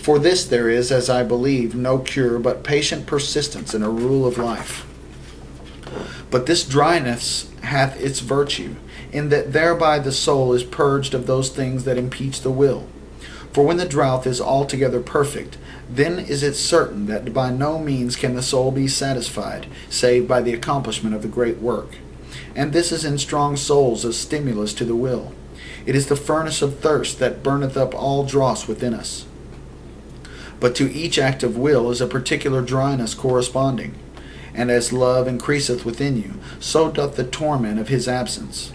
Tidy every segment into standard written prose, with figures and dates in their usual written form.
For this there is, as I believe, no cure but patient persistence in a rule of life. But this dryness hath its virtue, in that thereby the soul is purged of those things that impeach the will. For when the drought is altogether perfect, then is it certain that by no means can the soul be satisfied, save by the accomplishment of the great work. And this is in strong souls a stimulus to the will. It is the furnace of thirst that burneth up all dross within us. But to each act of will is a particular dryness corresponding. And as love increaseth within you, so doth the torment of his absence.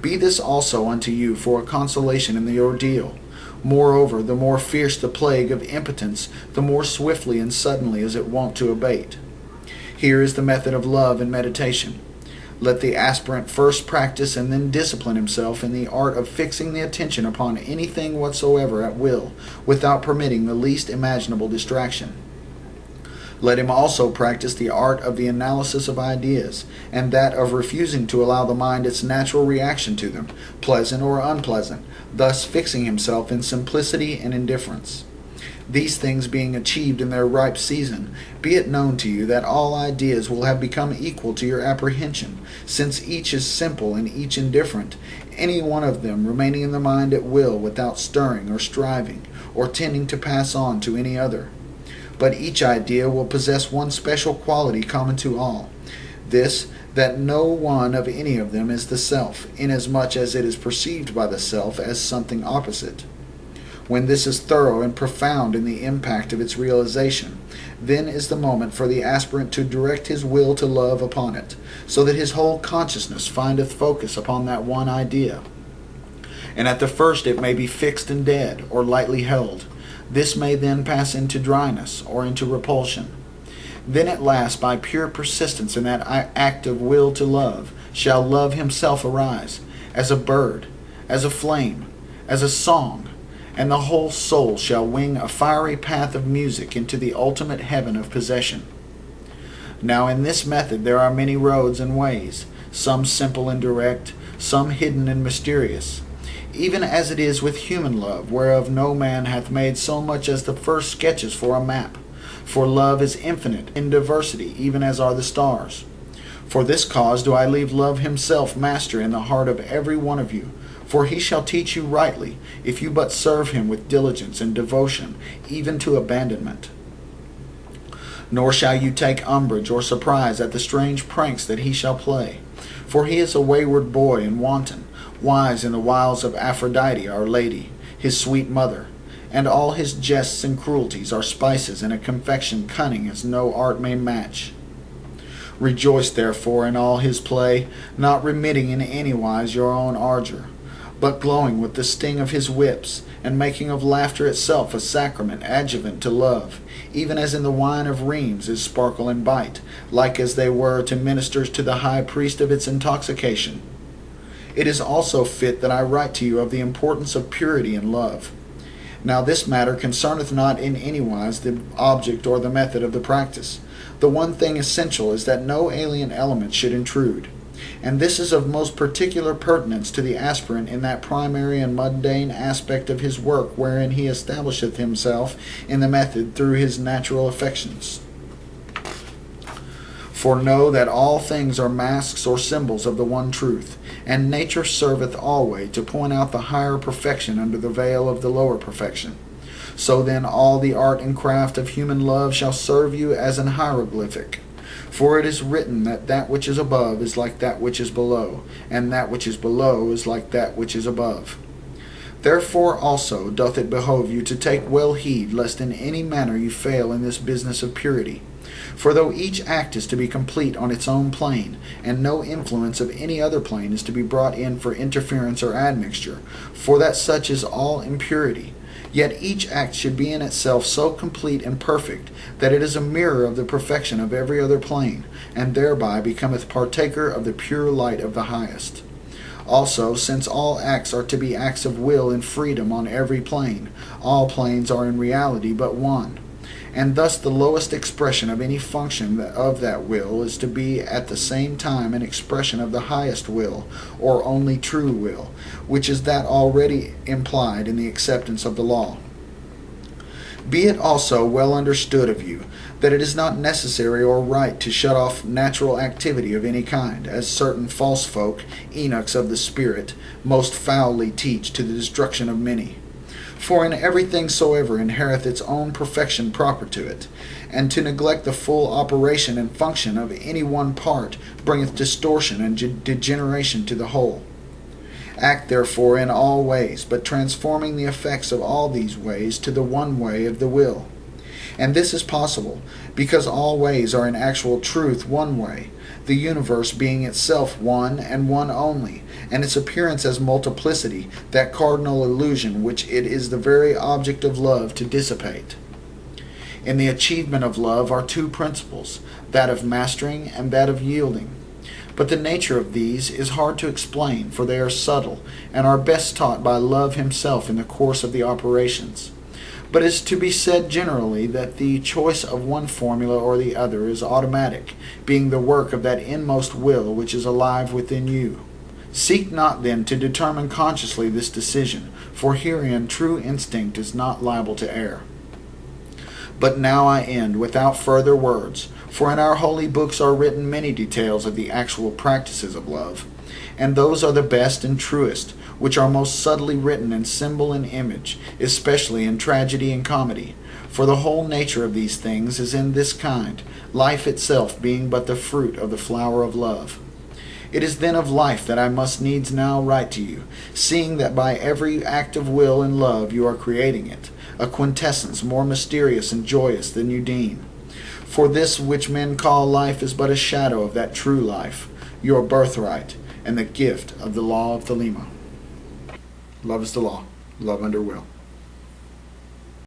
Be this also unto you for a consolation in the ordeal. Moreover, the more fierce the plague of impotence, the more swiftly and suddenly is it wont to abate. Here is the method of love and meditation. Let the aspirant first practice and then discipline himself in the art of fixing the attention upon anything whatsoever at will, without permitting the least imaginable distraction. Let him also practice the art of the analysis of ideas, and that of refusing to allow the mind its natural reaction to them, pleasant or unpleasant, thus fixing himself in simplicity and indifference. These things being achieved in their ripe season, be it known to you that all ideas will have become equal to your apprehension, since each is simple and each indifferent, any one of them remaining in the mind at will without stirring or striving, or tending to pass on to any other. But each idea will possess one special quality common to all, this, that no one of any of them is the self, inasmuch as it is perceived by the self as something opposite. When this is thorough and profound in the impact of its realization, then is the moment for the aspirant to direct his will to love upon it, so that his whole consciousness findeth focus upon that one idea. And at the first it may be fixed and dead, or lightly held. This may then pass into dryness, or into repulsion. Then at last, by pure persistence in that act of will to love, shall love himself arise, as a bird, as a flame, as a song, and the whole soul shall wing a fiery path of music into the ultimate heaven of possession. Now in this method there are many roads and ways, some simple and direct, some hidden and mysterious, even as it is with human love, whereof no man hath made so much as the first sketches for a map. For love is infinite in diversity, even as are the stars. For this cause do I leave love himself master in the heart of every one of you, for he shall teach you rightly, if you but serve him with diligence and devotion, even to abandonment. Nor shall you take umbrage or surprise at the strange pranks that he shall play, for he is a wayward boy and wanton, wise in the wiles of Aphrodite our lady, his sweet mother, and all his jests and cruelties are spices in a confection cunning as no art may match. Rejoice therefore in all his play, not remitting in any wise your own ardour, but glowing with the sting of his whips, and making of laughter itself a sacrament adjuvant to love, even as in the wine of Rheims is sparkle and bite, like as they were to ministers to the high priest of its intoxication. It is also fit that I write to you of the importance of purity in love. Now this matter concerneth not in any wise the object or the method of the practice. The one thing essential is that no alien element should intrude. And this is of most particular pertinence to the aspirant in that primary and mundane aspect of his work wherein he establisheth himself in the method through his natural affections. For know that all things are masks or symbols of the one truth, and nature serveth always to point out the higher perfection under the veil of the lower perfection. So then all the art and craft of human love shall serve you as an hieroglyphic. For it is written that that which is above is like that which is below, and that which is below is like that which is above. Therefore also doth it behove you to take well heed, lest in any manner you fail in this business of purity. For though each act is to be complete on its own plane, and no influence of any other plane is to be brought in for interference or admixture, for that such is all impurity, yet each act should be in itself so complete and perfect that it is a mirror of the perfection of every other plane, and thereby becometh partaker of the pure light of the highest. Also, since all acts are to be acts of will and freedom on every plane, all planes are in reality but one. And thus the lowest expression of any function of that will is to be at the same time an expression of the highest will, or only true will, which is that already implied in the acceptance of the law. Be it also well understood of you, that it is not necessary or right to shut off natural activity of any kind, as certain false folk, eunuchs of the Spirit, most foully teach, to the destruction of many. For in everything soever inhereth its own perfection proper to it, and to neglect the full operation and function of any one part bringeth distortion and degeneration to the whole. Act therefore in all ways, but transforming the effects of all these ways to the one way of the will. And this is possible, because all ways are in actual truth one way, the universe being itself one and one only, and its appearance as multiplicity, that cardinal illusion which it is the very object of love to dissipate. In the achievement of love are two principles, that of mastering and that of yielding. But the nature of these is hard to explain, for they are subtle, and are best taught by love himself in the course of the operations. But it is to be said generally that the choice of one formula or the other is automatic, being the work of that inmost will which is alive within you. Seek not then to determine consciously this decision, for herein true instinct is not liable to err. But now I end without further words, for in our holy books are written many details of the actual practices of love, and those are the best and truest, which are most subtly written in symbol and image, especially in tragedy and comedy. For the whole nature of these things is in this kind, life itself being but the fruit of the flower of love. It is then of life that I must needs now write to you, seeing that by every act of will and love you are creating it, a quintessence more mysterious and joyous than you deem. For this which men call life is but a shadow of that true life, your birthright, and the gift of the law of Thelema. Love is the law. Love under will.